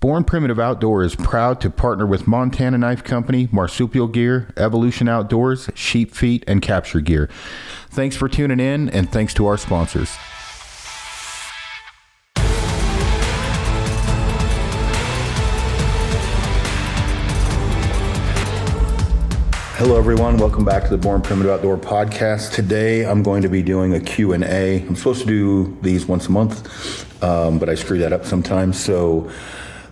Born Primitive Outdoor is proud to partner with Montana Knife Company, Marsupial Gear, Evolution Outdoors, Sheep Feet, and Capture Gear. Thanks for tuning in, and thanks to our sponsors. Hello everyone, welcome back to the Born Primitive Outdoor podcast. Today I'm going to be doing a Q&A. I'm supposed to do these once a month, but I screw that up sometimes. So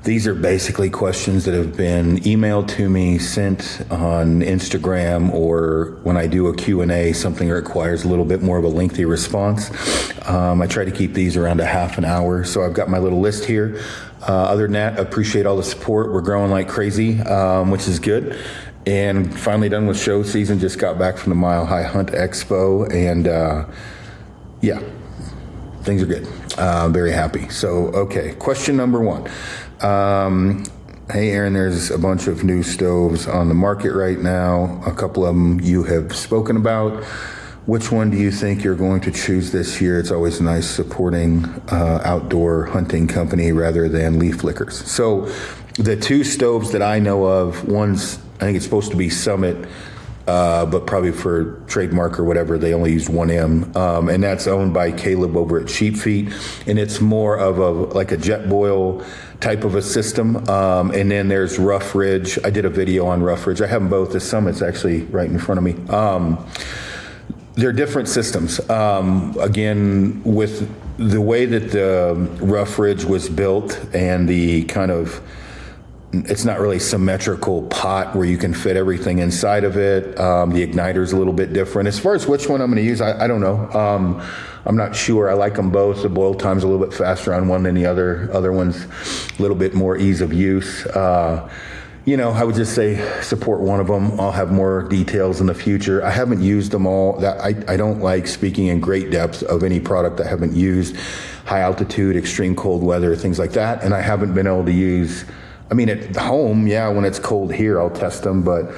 these are basically questions that have been emailed to me, sent on Instagram, or when I do a Q&A, something that requires a little bit more of a lengthy response. I try to keep these around a half an hour. So I've got my little list here. Other than that, I appreciate all the support. We're growing like crazy, which is good. And finally done with show season. Just got back from the Mile High Hunt Expo, and yeah, things are good. Very happy. So, okay, question number one. Hey, Aaron, there's a bunch of new stoves on the market right now. A couple of them you have spoken about. Which one do you think you're going to choose this year? It's always nice supporting outdoor hunting company rather than leaf flickers. So the two stoves that I know of, one's, I think it's supposed to be Summit, but probably for trademark or whatever, they only use 1M. And that's owned by Caleb over at Sheep Feet. And it's more of like a jet boil type of a system. And then there's Rough Ridge. I did a video on Rough Ridge. I have them both. The Summit's actually right in front of me. They're different systems. Again, with the way that the Rough Ridge was built and the kind of, it's not really symmetrical pot where you can fit everything inside of it. The igniter's a little bit different. As far as which one I'm going to use, I don't know. I'm not sure. I like them both. The boil time's a little bit faster on one than the other. Other one's a little bit more ease of use. I would just say support one of them. I'll have more details in the future. I haven't used them all. I don't like speaking in great depth of any product I haven't used. High altitude, extreme cold weather, things like that. And I haven't been able to use, at home, when it's cold here, I'll test them. But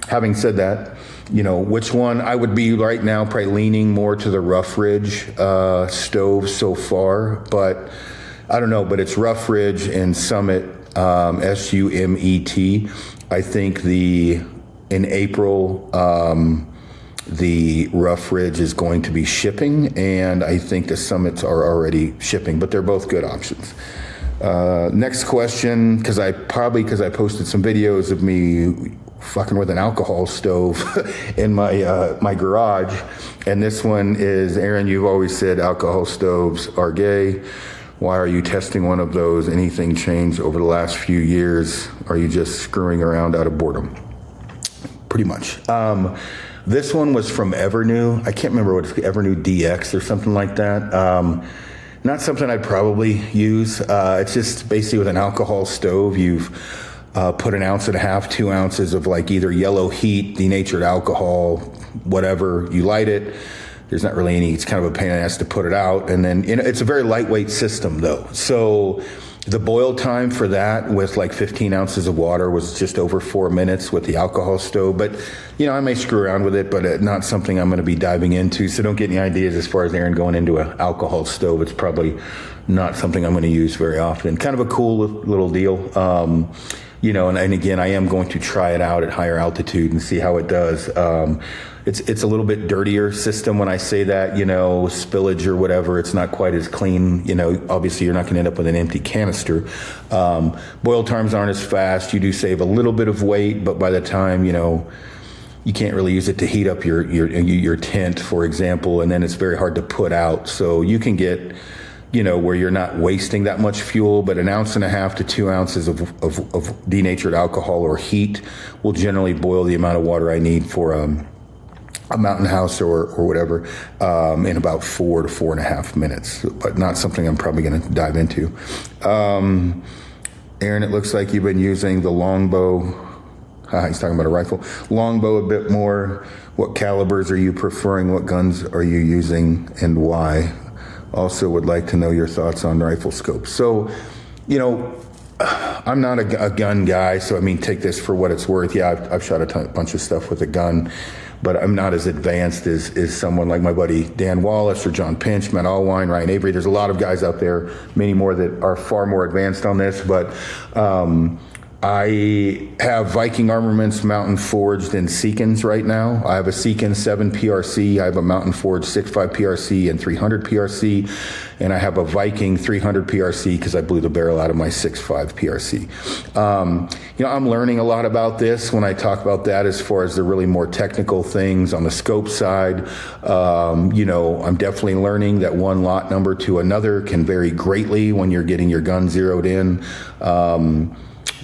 having said that, which one I would be right now probably leaning more to the Rough Ridge stove so far. But I don't know, but it's Rough Ridge and Summit, SUMET. I think in April, the Rough Ridge is going to be shipping, and I think the Summits are already shipping, but they're both good options. Next question, because I posted some videos of me fucking with an alcohol stove in my garage, and this one is, Aaron, you've always said alcohol stoves are gay. Why are you testing one of those? Anything changed over the last few years? Are you just screwing around out of boredom? Pretty much. This one was from Evernew. I can't remember what it's, Evernew DX or something like that. Not something I'd probably use. It's just basically with an alcohol stove, you've put 1.5 ounces, 2 ounces of like either yellow heat, denatured alcohol, whatever, you light it. There's not really any, it's kind of a pain in the ass to put it out. And then it's a very lightweight system though. So the boil time for that with like 15 ounces of water was just over 4 minutes with the alcohol stove. But, I may screw around with it, but not something I'm going to be diving into. So don't get any ideas as far as Aaron going into an alcohol stove. It's probably not something I'm going to use very often. Kind of a cool little deal. And again, I am going to try it out at higher altitude and see how it does. It's a little bit dirtier system when I say that, spillage or whatever. It's not quite as clean. Obviously you're not going to end up with an empty canister. Boil times aren't as fast. You do save a little bit of weight, but by the time, you can't really use it to heat up your tent, for example, and then it's very hard to put out. So you can get, where you're not wasting that much fuel, but 1.5 ounces to 2 ounces of denatured alcohol or heat will generally boil the amount of water I need for a mountain house or whatever in about 4 to 4.5 minutes, but not something I'm probably going to dive into. Aaron, it looks like you've been using the longbow. He's talking about a rifle. Longbow a bit more. What calibers are you preferring? What guns are you using and why? Also would like to know your thoughts on rifle scopes. So, I'm not a gun guy, so take this for what it's worth. Yeah, I've shot a bunch of stuff with a gun. but I'm not as advanced as someone like my buddy Dan Wallace or John Pinch, Matt Allwine, Ryan Avery. There's a lot of guys out there, many more that are far more advanced on this, but I have Viking Armaments Mountain Forged in Seekins right now. I have a Seekins 7 PRC. I have a Mountain Forged 6.5 PRC and 300 PRC. And I have a Viking 300 PRC because I blew the barrel out of my 6.5 PRC. I'm learning a lot about this when I talk about that as far as the really more technical things on the scope side. I'm definitely learning that one lot number to another can vary greatly when you're getting your gun zeroed in.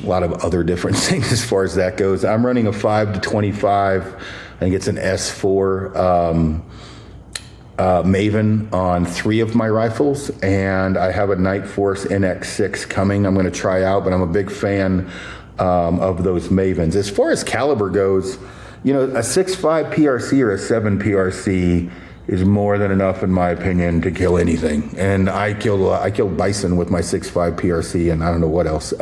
A lot of other different things as far as that goes. I'm running a 5-25. I think it's an S4 Maven on 3 of my rifles, and I have a Night Force NX6 coming. I'm going to try out, but I'm a big fan of those Mavens. As far as caliber goes, a 6.5 PRC or a 7 PRC is more than enough, in my opinion, to kill anything. And I killed bison with my 6.5 PRC, and I don't know what else.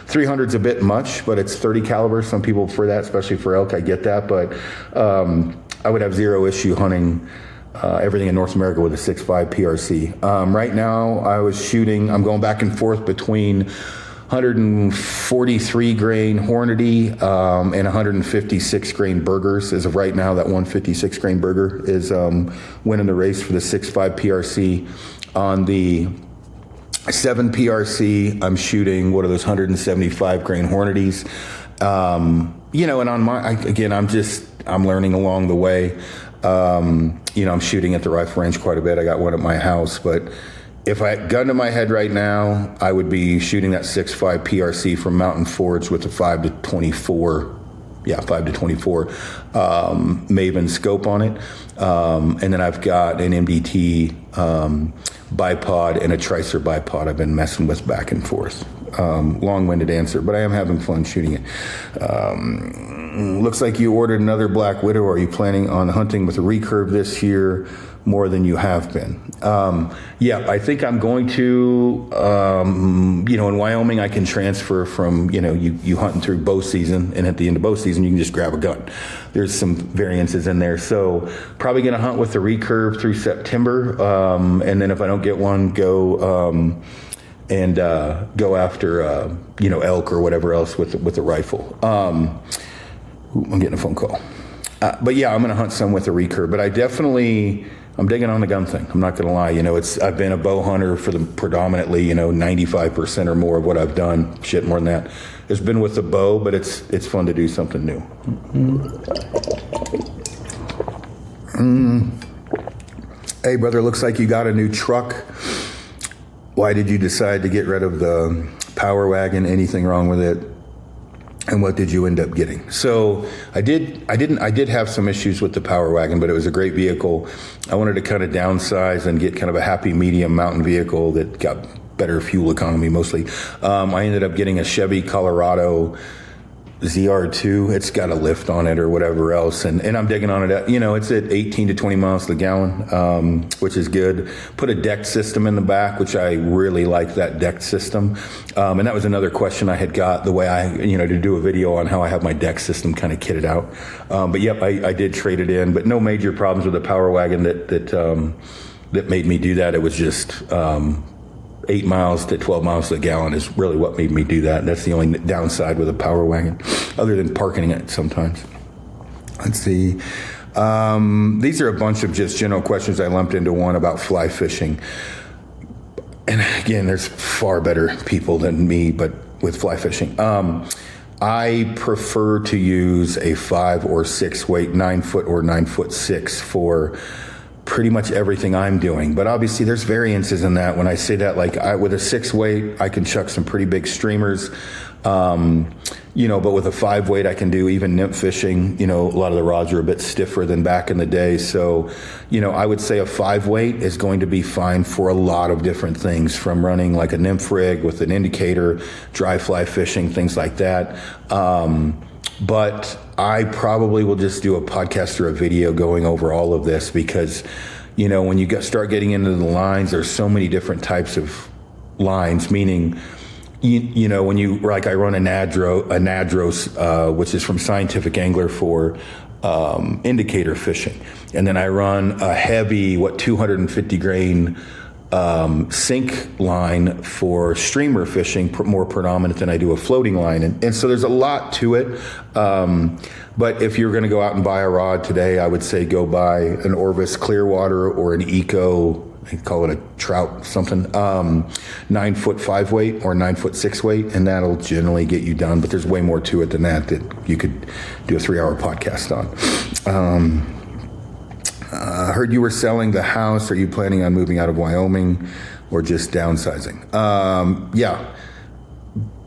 300's a bit much, but it's 30 caliber. Some people prefer that, especially for elk. I get that, but I would have zero issue hunting everything in North America with a 6.5 PRC. Right now, I'm going back and forth between 143 grain Hornady and 156 grain Burgers. As of right now, that 156 grain Burger is winning the race for the 6.5 PRC. On the 7 PRC, I'm shooting one of those 175 grain Hornadys. And on I'm learning along the way. I'm shooting at the rifle range quite a bit. I got one at my house, but if I had gun to my head right now, I would be shooting that 6.5 PRC from Mountain Forge with a 5-24 Maven scope on it. And then I've got an MDT bipod and a Tricer bipod I've been messing with back and forth. Long-winded answer, but I am having fun shooting it. Looks like you ordered another Black Widow. Are you planning on hunting with a recurve this year more than you have been? I think I'm going to, in Wyoming, I can transfer from, you hunting through bow season, and at the end of bow season, you can just grab a gun. There's some variances in there. So probably going to hunt with the recurve through September. And then if I don't get one, go after, elk or whatever else with the rifle. I'm getting a phone call. I'm going to hunt some with a recurve, but I'm digging on the gun thing. I'm not going to lie. I've been a bow hunter for the predominantly, 95% or more of what I've done. Shit, more than that. It's been with the bow, but it's fun to do something new. Hey, brother, looks like you got a new truck. Why did you decide to get rid of the Power Wagon? Anything wrong with it? And what did you end up getting? So I did have some issues with the Power Wagon, but it was a great vehicle. I wanted to kind of downsize and get kind of a happy medium mountain vehicle that got better fuel economy mostly. I ended up getting a Chevy Colorado ZR2. It's got a lift on it or whatever else. And I'm digging on it. It's at 18 to 20 miles to the gallon, which is good. Put a deck system in the back, which I really like that deck system. And that was another question I had got, the way to do a video on how I have my deck system kind of kitted out. I did trade it in, but no major problems with the Power Wagon that made me do that. It was just, 8 miles to 12 miles to the gallon is really what made me do that. That's the only downside with a Power Wagon, other than parking it sometimes. Let's see. These are a bunch of just general questions I lumped into one about fly fishing. And again, there's far better people than me, but with fly fishing. I prefer to use a 5 or 6 weight, 9 foot or 9'6" for pretty much everything I'm doing. But obviously there's variances in that. When I say that, with a 6 weight, I can chuck some pretty big streamers. But with a 5 weight, I can do even nymph fishing. A lot of the rods are a bit stiffer than back in the day. So, I would say a 5 weight is going to be fine for a lot of different things, from running like a nymph rig with an indicator, dry fly fishing, things like that. But I probably will just do a podcast or a video going over all of this because, when you start getting into the lines, there's so many different types of lines, meaning, when I run a Nadros, which is from Scientific Angler for indicator fishing. And then I run a heavy, 250 grain sink line for streamer fishing, more predominant than I do a floating line. And so there's a lot to it. But if you're going to go out and buy a rod today, I would say go buy an Orvis Clearwater or an Eco, they call it a trout something, 9-foot 5 weight or 9-foot 6 weight, and that'll generally get you done. But there's way more to it than that you could do a 3-hour podcast on. I heard you were selling the house. Are you planning on moving out of Wyoming or just downsizing? Yeah.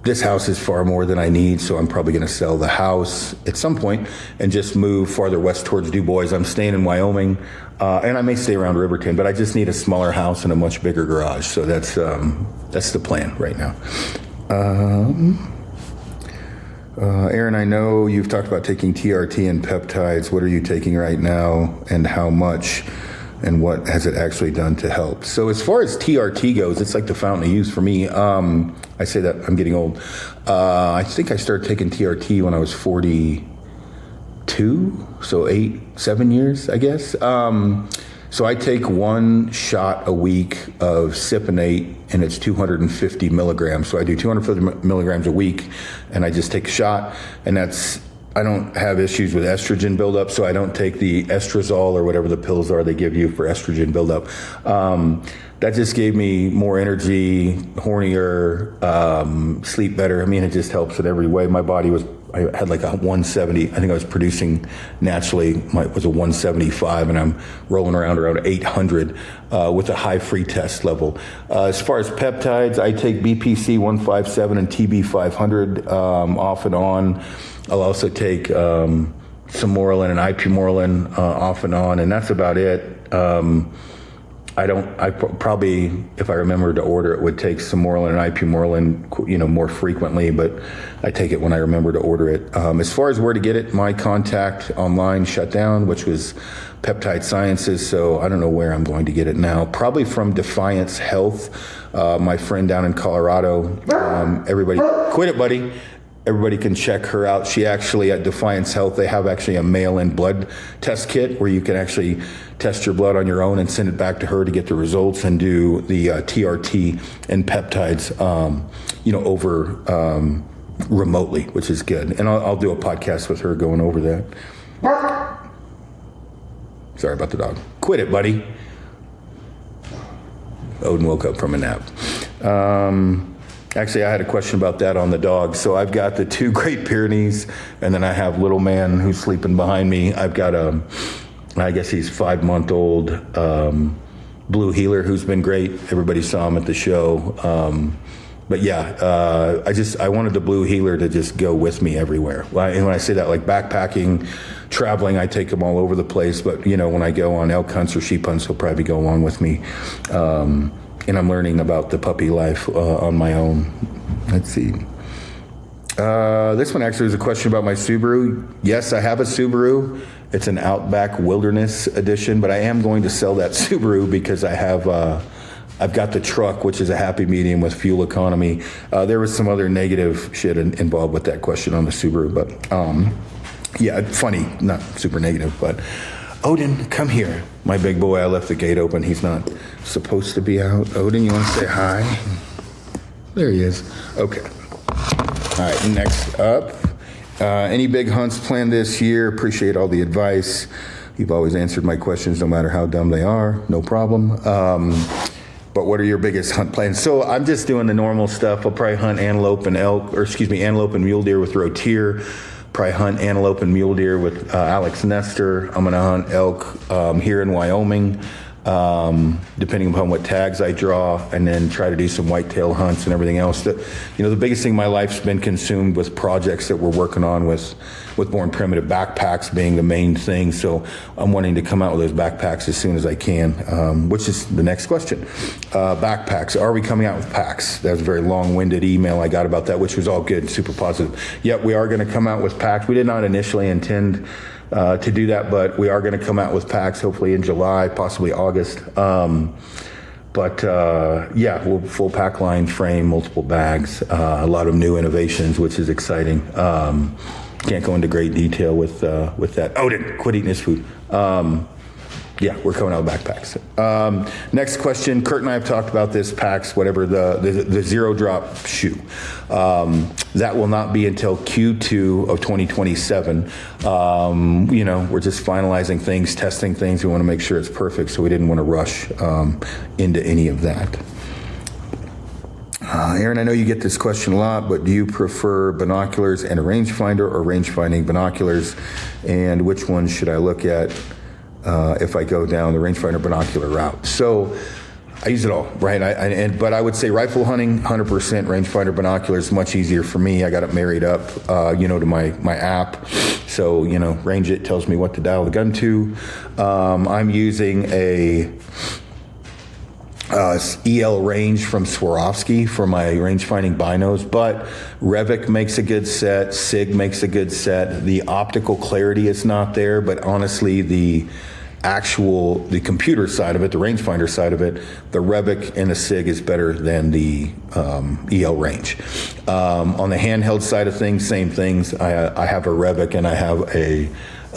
This house is far more than I need, so I'm probably going to sell the house at some point and just move farther west towards Du Bois. I'm staying in Wyoming, and I may stay around Riverton, but I just need a smaller house and a much bigger garage. So that's the plan right now. Aaron, I know you've talked about taking TRT and peptides. What are you taking right now, and how much? And what has it actually done to help? So as far as TRT goes, it's like the fountain of youth for me. I say that I'm getting old. I think I started taking TRT when I was 42, so 7 years, I guess. So I take one shot a week of Cypionate, and it's 250 milligrams. So I do 250 milligrams a week, and I just take a shot, and I don't have issues with estrogen buildup, so I don't take the estrozole or whatever the pills are they give you for estrogen buildup. That just gave me more energy, hornier, sleep better. I mean, it just helps in every way. My body I had like a 170. I think I was producing naturally, was a 175, and I'm rolling around 800 with a high free test level. As far as peptides, I take BPC 157 and TB 500 off and on. I'll also take some Morlin and ipumorelin off and on, and that's about it. I probably, if I remember to order it, would take some Morlin and ipumorelin, more frequently, but I take it when I remember to order it. As far as where to get it, my contact online shut down, which was Peptide Sciences, so I don't know where I'm going to get it now. Probably from Defiance Health, my friend down in Colorado. Everybody, quit it, buddy. Everybody can check her out. She actually, at Defiance Health, they have actually a mail-in blood test kit where you can actually test your blood on your own and send it back to her to get the results and do the TRT and peptides, over remotely, which is good. And I'll do a podcast with her going over that. Sorry about the dog. Quit it, buddy. Odin woke up from a nap. Actually, I had a question about that on the dog. So I've got the 2 Great Pyrenees, and then I have little man who's sleeping behind me. I've got I guess he's 5-month-old blue heeler who's been great. Everybody saw him at the show. But yeah, I wanted the blue heeler to just go with me everywhere. And when I say that, like backpacking, traveling, I take him all over the place. But when I go on elk hunts or sheep hunts, he'll probably go along with me. And I'm learning about the puppy life on my own. Let's see. This one actually was a question about my Subaru. Yes, I have a Subaru. It's an Outback Wilderness edition, but I am going to sell that Subaru because I've got the truck, which is a happy medium with fuel economy. There was some other negative shit involved with that question on the Subaru, but yeah, funny, not super negative, but Odin, come here. My big boy, I left the gate open. He's not supposed to be out. Odin, you want to say hi? There he is. Okay. All right, next up. Any big hunts planned this year? Appreciate all the advice. You've always answered my questions no matter how dumb they are. No problem. But what are your biggest hunt plans? So I'm just doing the normal stuff. I'll probably hunt antelope and antelope and mule deer with Rotier. Probably hunt antelope and mule deer with Alex Nestor. I'm going to hunt elk here in Wyoming, depending upon what tags I draw, and then try to do some whitetail hunts and everything else. The biggest thing in my life's been consumed with projects that we're working on with Born Primitive, backpacks being the main thing. So I'm wanting to come out with those backpacks as soon as I can, which is the next question. Backpacks. Are we coming out with packs? That was a very long-winded email I got about that, which was all good, super positive. Yep, we are going to come out with packs. We did not initially intend to do that, but we are going to come out with packs hopefully in July, possibly August. Yeah, we'll full pack line, frame, multiple bags, a lot of new innovations, which is exciting. can't go into great detail with that. Odin, quit eating his food. Yeah, we're coming out with backpacks. Next question. Kurt and I have talked about this, packs, whatever, the zero drop shoe. That will not be until Q2 of 2027. We're just finalizing things, testing things. We want to make sure it's perfect, so we didn't want to rush into any of that. Aaron, I know you get this question a lot, but do you prefer binoculars and a rangefinder or range-finding binoculars? And which one should I look at if I go down the rangefinder binocular route? So I use it all, right? But I would say rifle hunting, 100% rangefinder binoculars, much easier for me. I got it married up, to my app. So, range it tells me what to dial the gun to. I'm using a EL range from Swarovski for my range-finding binos, but Revic makes a good set, SIG makes a good set. The optical clarity is not there, but honestly, the computer side of it, the rangefinder side of it, the Revic and the SIG is better than the EL range. On the handheld side of things, same things. I have a Revic and I have a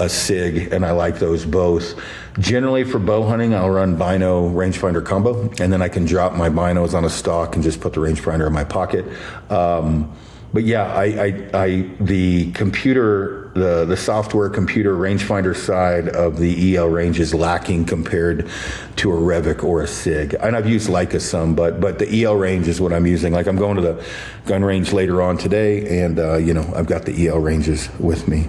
SIG, and I like those both. Generally for bow hunting, I'll run bino rangefinder combo, and then I can drop my binos on a stock and just put the rangefinder in my pocket. But yeah, the computer, the software computer rangefinder side of the EL range is lacking compared to a Revic or a SIG. And I've used Leica some, but the EL range is what I'm using. Like I'm going to the gun range later on today, and I've got the EL ranges with me.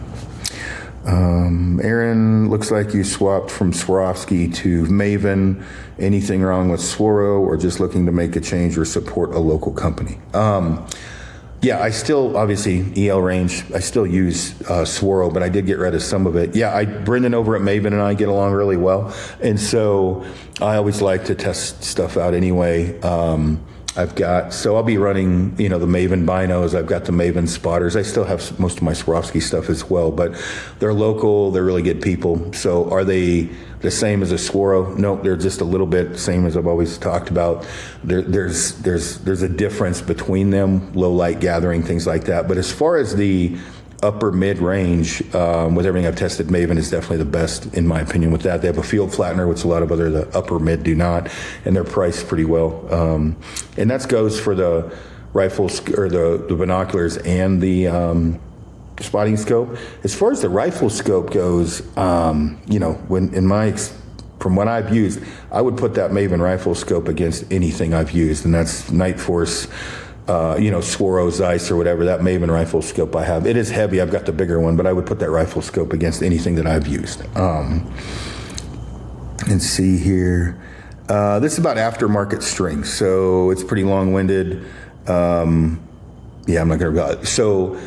Aaron, looks like you swapped from Swarovski to Maven. Anything wrong with Swaro, or just looking to make a change or support a local company? Yeah, I still, obviously, EL range, I still use Swaro, but I did get rid of some of it. Yeah, Brendan over at Maven and I get along really well. And so I always like to test stuff out anyway. I'll be running, the Maven binos. I've got the Maven spotters. I still have most of my Swarovski stuff as well, but they're local. They're really good people. So are they the same as a Swaro? No, they're just a little bit same as I've always talked about. There's a difference between them, low light gathering, things like that. But as far as the upper mid range, with everything I've tested, Maven is definitely the best in my opinion with that. They have a field flattener, which a lot of the upper mid do not, and they're priced pretty well. And that goes for the rifles or the binoculars and the spotting scope. As far as the rifle scope goes, from what I've used, I would put that Maven rifle scope against anything I've used, and that's Night Force, Swaro, Zeiss, or whatever, that Maven rifle scope I have. It is heavy. I've got the bigger one, but I would put that rifle scope against anything that I've used. Let's see here. This is about aftermarket strings, so it's pretty long-winded. I'm not going to. So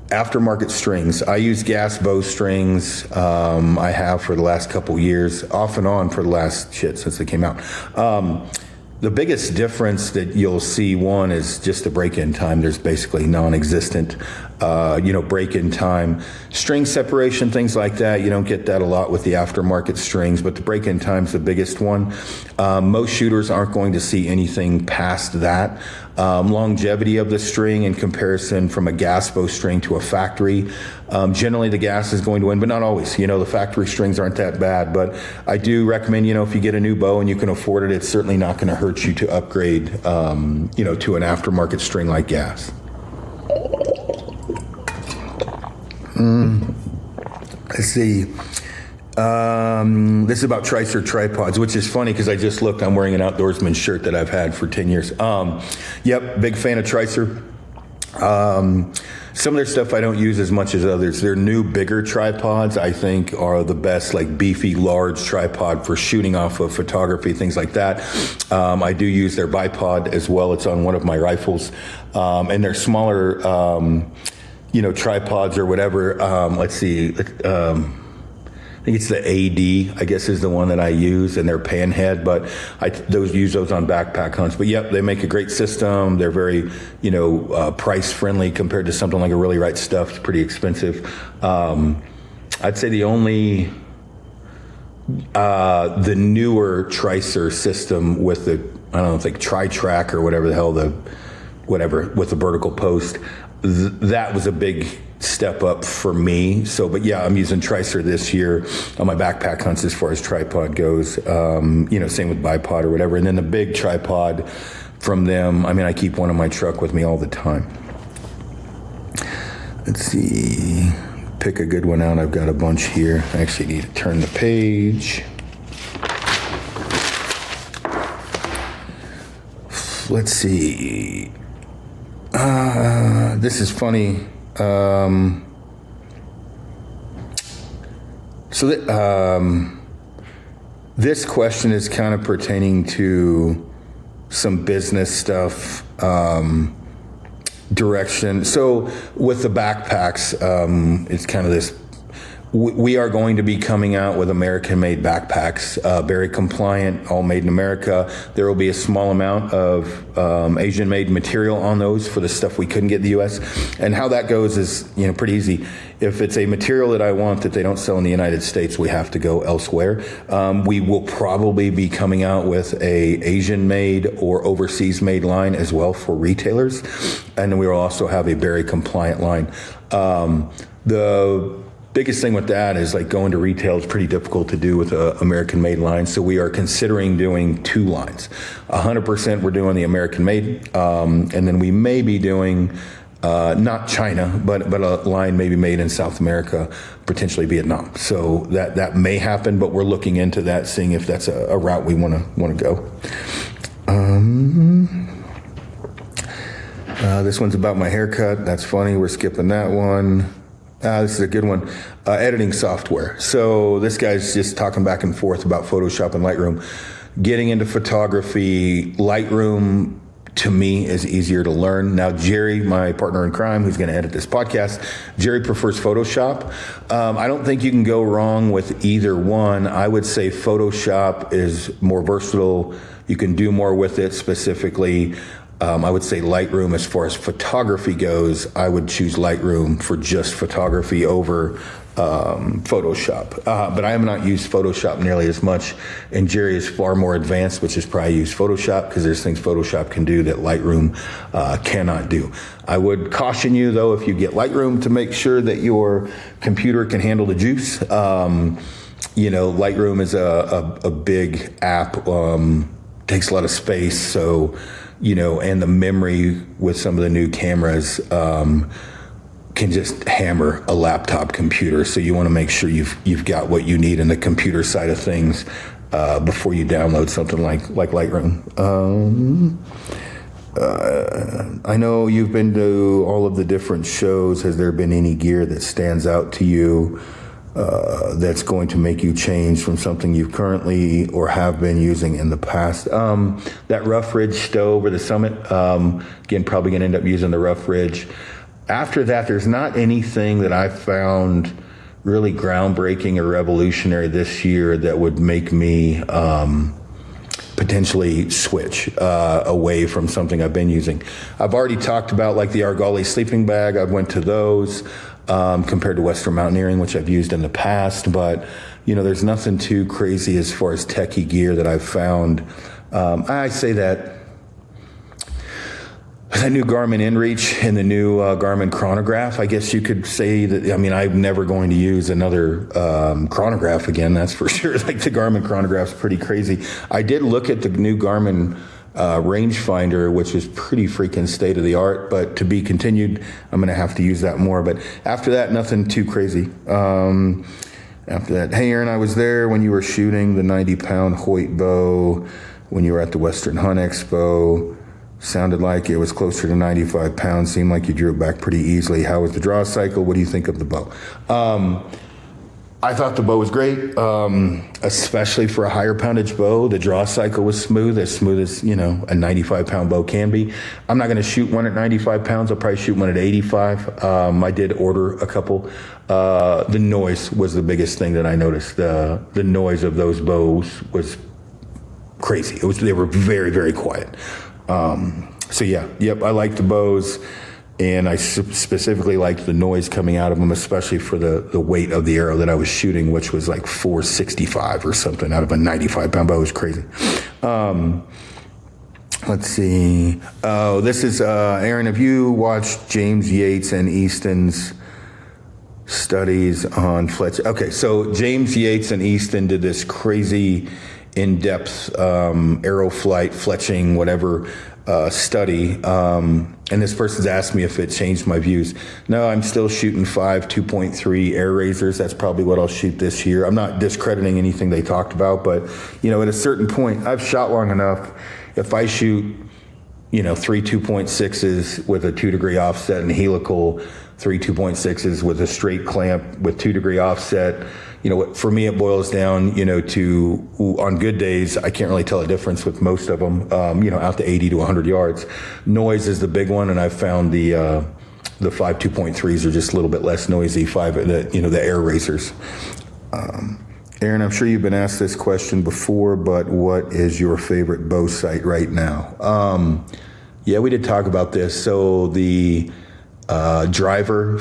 aftermarket strings, I use gas bow strings. I have for the last couple years, off and on for the last since they came out. The biggest difference that you'll see, one, is just the break-in time. There's basically non-existent, break-in time. String separation, things like that, you don't get that a lot with the aftermarket strings, but the break-in time's the biggest one. Most shooters aren't going to see anything past that. Longevity of the string in comparison from a gas bow string to a factory. Generally the gas is going to win, but not always. The factory strings aren't that bad, but I do recommend, if you get a new bow and you can afford it, it's certainly not going to hurt you to upgrade, to an aftermarket string like gas. Let's see. This is about Tricer tripods, which is funny because I just looked. I'm wearing an Outdoorsman shirt that I've had for 10 years. Big fan of Tricer. Some of their stuff I don't use as much as others. Their new, bigger tripods, I think, are the best, like beefy, large tripod for shooting off of photography, things like that. I do use their bipod as well. It's on one of my rifles. And their smaller, tripods or whatever. Let's see. I think it's the AD, I guess, is the one that I use, and they're panhead, but use those on backpack hunts. But yep, they make a great system. They're very, price friendly compared to something like a Really Right Stuff. It's pretty expensive. I'd say the only, the newer Tricer system with the, Tri-Track or whatever the hell with the vertical post, that was a big step up for me. So, but yeah, I'm using Tricer this year on my backpack hunts as far as tripod goes. Same with bipod or whatever. And then the big tripod from them, I mean, I keep one in my truck with me all the time. Let's see, pick a good one out. I've got a bunch here. I actually need to turn the page. Let's see. This is funny. This question is kind of pertaining to some business stuff, direction. So with the backpacks, it's kind of this, we are going to be coming out with American-made backpacks, very compliant, all made in America. There will be a small amount of Asian-made material on those for the stuff we couldn't get in the U.S. And how that goes is, pretty easy. If it's a material that I want that they don't sell in the United States, we have to go elsewhere. We will probably be coming out with a Asian-made or overseas-made line as well for retailers, and then we will also have a very compliant line. The biggest thing with that is like going to retail is pretty difficult to do with a American-made line. So we are considering doing 2 lines. 100% we're doing the American-made, and then we may be doing not China, but a line maybe made in South America, potentially Vietnam. So that may happen, but we're looking into that, seeing if that's a route we want to go. This one's about my haircut. That's funny. We're skipping that one. This is a good one. Editing software. So this guy's just talking back and forth about Photoshop and Lightroom. Getting into photography, Lightroom to me is easier to learn. Now, Jerry, my partner in crime, who's going to edit this podcast, Jerry prefers Photoshop. I don't think you can go wrong with either one. I would say Photoshop is more versatile. You can do more with it specifically. I would say Lightroom, as far as photography goes, I would choose Lightroom for just photography over Photoshop. But I have not used Photoshop nearly as much, and Jerry is far more advanced, which is probably use Photoshop, because there's things Photoshop can do that Lightroom cannot do. I would caution you, though, if you get Lightroom, to make sure that your computer can handle the juice. Lightroom is a big app, takes a lot of space, so and the memory with some of the new cameras can just hammer a laptop computer. So you want to make sure you've got what you need in the computer side of things before you download something like Lightroom. I know you've been to all of the different shows. Has there been any gear that stands out to you that's going to make you change from something you currently or have been using in the past? That Rough Ridge stove or the Summit, again, probably going to end up using the Rough Ridge. After that, there's not anything that I found really groundbreaking or revolutionary this year that would make me potentially switch away from something I've been using. I've already talked about like the Argali sleeping bag. I went to those. Compared to Western Mountaineering, which I've used in the past, but there's nothing too crazy as far as techie gear that I've found. I say that new Garmin InReach and the new Garmin chronograph, I guess you could say that. I mean, I'm never going to use another chronograph again, that's for sure. Like the Garmin chronograph's pretty crazy. I did look at the new Garmin rangefinder, which is pretty freaking state of the art, but to be continued. I'm going to have to use that more, but after that, nothing too crazy. After that, hey Aaron, I was there when you were shooting the 90-pound Hoyt bow when you were at the Western Hunt Expo. Sounded like it was closer to 95 pounds. Seemed like you drew it back pretty easily. How was the draw cycle? What do you think of the bow? I thought the bow was great, especially for a higher poundage bow. The draw cycle was smooth as a 95-pound bow can be. I'm not going to shoot one at 95 pounds. I'll probably shoot one at 85. I did order a couple. The noise was the biggest thing that I noticed. The noise of those bows was crazy. They were very, very quiet. I liked the bows. And I specifically liked the noise coming out of them, especially for the weight of the arrow that I was shooting, which was like 465 or something out of a 95-pound bow. It was crazy. Let's see. Oh, this is Aaron. Have you watched James Yates and Easton's studies on Fletcher. Okay, so James Yates and Easton did this crazy in-depth aero flight, fletching, whatever study. And this person's asked me if it changed my views. No, I'm still shooting 2.3 air razors. That's probably what I'll shoot this year. I'm not discrediting anything they talked about, but at a certain point, I've shot long enough. If I shoot, 3 2.6s with a 2-degree offset and helical, 3 2.6s with a straight clamp with 2-degree offset, for me, it boils down, to on good days, I can't really tell a difference with most of them, out to 80 to 100 yards. Noise is the big one, and I've found the 2.3s are just a little bit less noisy. The air racers. Aaron, I'm sure you've been asked this question before, but what is your favorite bow sight right now? Yeah, we did talk about this. So the driver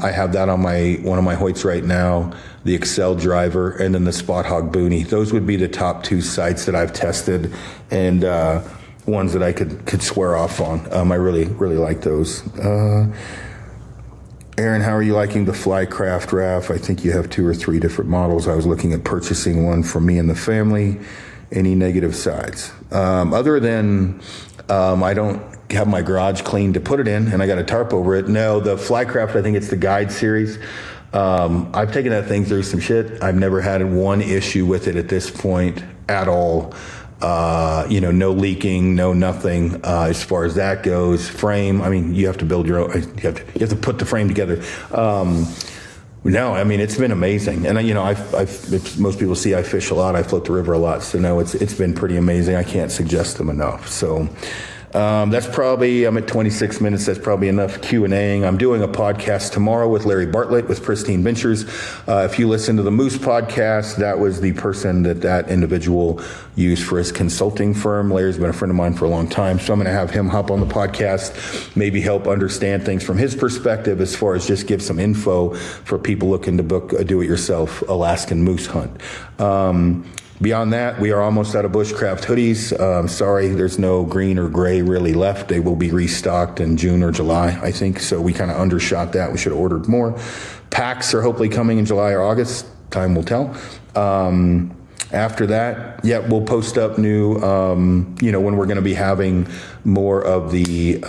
I have that on one of my Hoyts right now, the Excel driver, and then the Spot Hog Boonie. Those would be the top 2 sites that I've tested, and ones that I could swear off on. I really, really like those. Aaron, how are you liking the Flycraft RAF? I think you have 2 or 3 different models. I was looking at purchasing one for me and the family. Any negative sides? Other than I don't have my garage clean to put it in, and I got a tarp over it. No, the Flycraft, I think it's the Guide series. I've taken that thing through some shit. I've never had one issue with it at this point at all. No leaking, no nothing, as far as that goes. Frame, you have to build your own, you have to put the frame together. No, it's been amazing. And if most people see I fish a lot, I float the river a lot. So no, it's been pretty amazing. I can't suggest them enough. So, that's probably, I'm at 26 minutes. That's probably enough Q&Aing. I'm doing a podcast tomorrow with Larry Bartlett with Pristine Ventures. If you listen to the Moose podcast, that was the person that individual used for his consulting firm. Larry's been a friend of mine for a long time. So I'm going to have him hop on the podcast, maybe help understand things from his perspective as far as just give some info for people looking to book a do-it-yourself Alaskan moose hunt. Beyond that, we are almost out of bushcraft hoodies. Sorry, there's no green or gray really left. They will be restocked in June or July, I think. So we kind of undershot that. We should have ordered more. Packs are hopefully coming in July or August. Time will tell. After that, we'll post up new, when we're going to be having more of the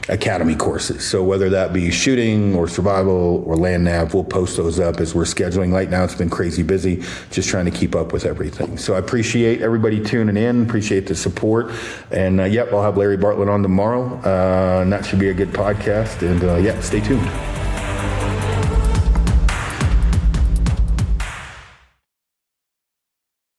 academy courses. So whether that be shooting or survival or land nav, we'll post those up as we're scheduling. Right now, it's been crazy busy, just trying to keep up with everything. So I appreciate everybody tuning in, appreciate the support. And I'll have Larry Bartlett on tomorrow. And that should be a good podcast. And stay tuned.